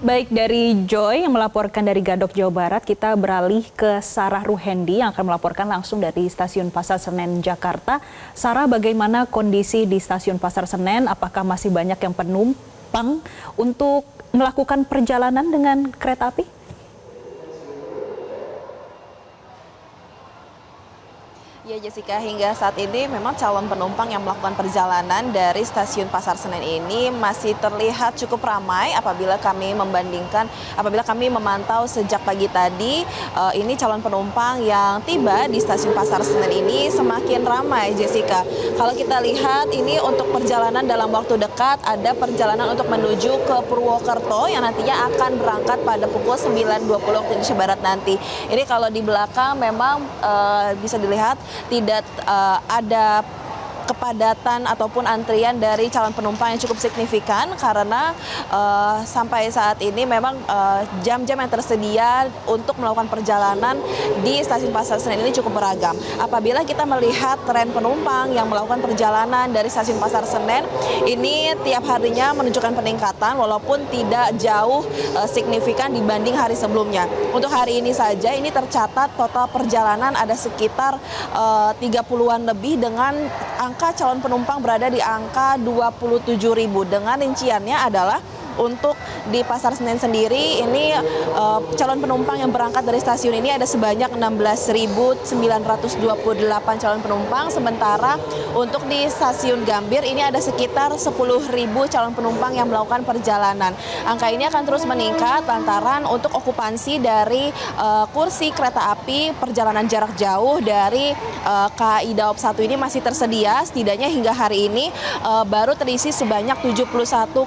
Baik, dari Joy yang melaporkan dari Gadok, Jawa Barat, kita beralih ke Sarah Ruhendi yang akan melaporkan langsung dari Stasiun Pasar Senen, Jakarta. Sarah, bagaimana kondisi di Stasiun Pasar Senen? Apakah masih banyak yang penumpang untuk melakukan perjalanan dengan kereta api? Ya Jessica, hingga saat ini memang calon penumpang yang melakukan perjalanan dari stasiun Pasar Senen ini masih terlihat cukup ramai apabila kami memantau sejak pagi tadi. Ini calon penumpang yang tiba di stasiun Pasar Senen ini semakin ramai, Jessica. Kalau kita lihat ini untuk perjalanan dalam waktu dekat, ada perjalanan untuk menuju ke Purwokerto yang nantinya akan berangkat pada pukul 9.20 waktu Indonesia Barat nanti. Ini kalau di belakang memang bisa dilihat tidak ada kepadatan ataupun antrian dari calon penumpang yang cukup signifikan karena sampai saat ini memang jam-jam yang tersedia untuk melakukan perjalanan di stasiun Pasar Senen ini cukup beragam. Apabila kita melihat tren penumpang yang melakukan perjalanan dari stasiun Pasar Senen ini tiap harinya menunjukkan peningkatan walaupun tidak jauh signifikan dibanding hari sebelumnya. Untuk hari ini saja ini tercatat total perjalanan ada sekitar 30-an lebih dengan angka calon penumpang berada di angka 27.000. Dengan rinciannya adalah untuk di Pasar Senen sendiri ini calon penumpang yang berangkat dari stasiun ini ada sebanyak 16.928 calon penumpang, sementara untuk di Stasiun Gambir ini ada sekitar 10.000 calon penumpang yang melakukan perjalanan. Angka ini akan terus meningkat lantaran untuk okupansi dari kursi kereta api perjalanan jarak jauh dari KAI Daop 1 ini masih tersedia, setidaknya hingga hari ini baru terisi sebanyak 71,6%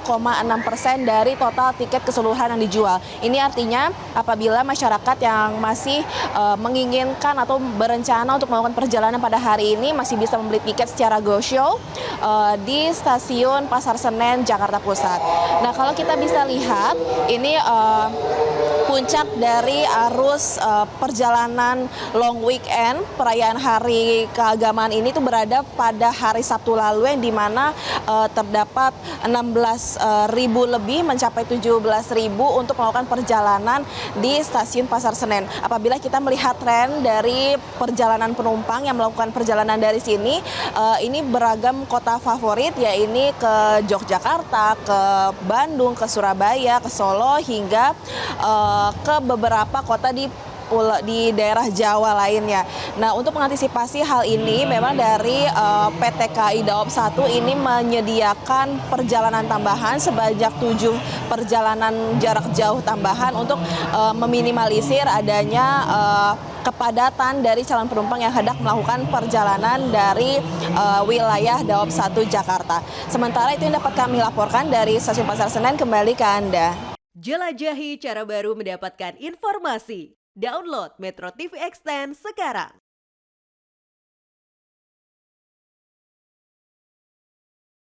dari total tiket keseluruhan yang dijual. Ini artinya apabila masyarakat yang masih menginginkan atau berencana untuk melakukan perjalanan pada hari ini masih bisa membeli tiket secara go show di Stasiun Pasar Senen, Jakarta Pusat. Nah, kalau kita bisa lihat ini puncak dari arus perjalanan long weekend perayaan hari keagamaan ini tuh berada pada hari Sabtu lalu yang dimana terdapat 16.000 lebih mencapai 17.000 untuk melakukan perjalanan di Stasiun Pasar Senen. Apabila kita melihat tren dari perjalanan penumpang yang melakukan perjalanan dari sini, ini beragam kota favorit, yaitu ke Yogyakarta, ke Bandung, ke Surabaya, ke Solo, hingga ke beberapa kota di daerah Jawa lainnya. Nah, untuk mengantisipasi hal ini memang dari PT KAI Daop 1 ini menyediakan perjalanan tambahan sebanyak 7 perjalanan jarak jauh tambahan untuk meminimalisir adanya kepadatan dari calon penumpang yang hendak melakukan perjalanan dari wilayah Daop 1 Jakarta. Sementara itu yang dapat kami laporkan dari Stasiun Pasar Senen, kembali ke Anda. Jelajahi cara baru mendapatkan informasi. Download Metro TV Extend sekarang.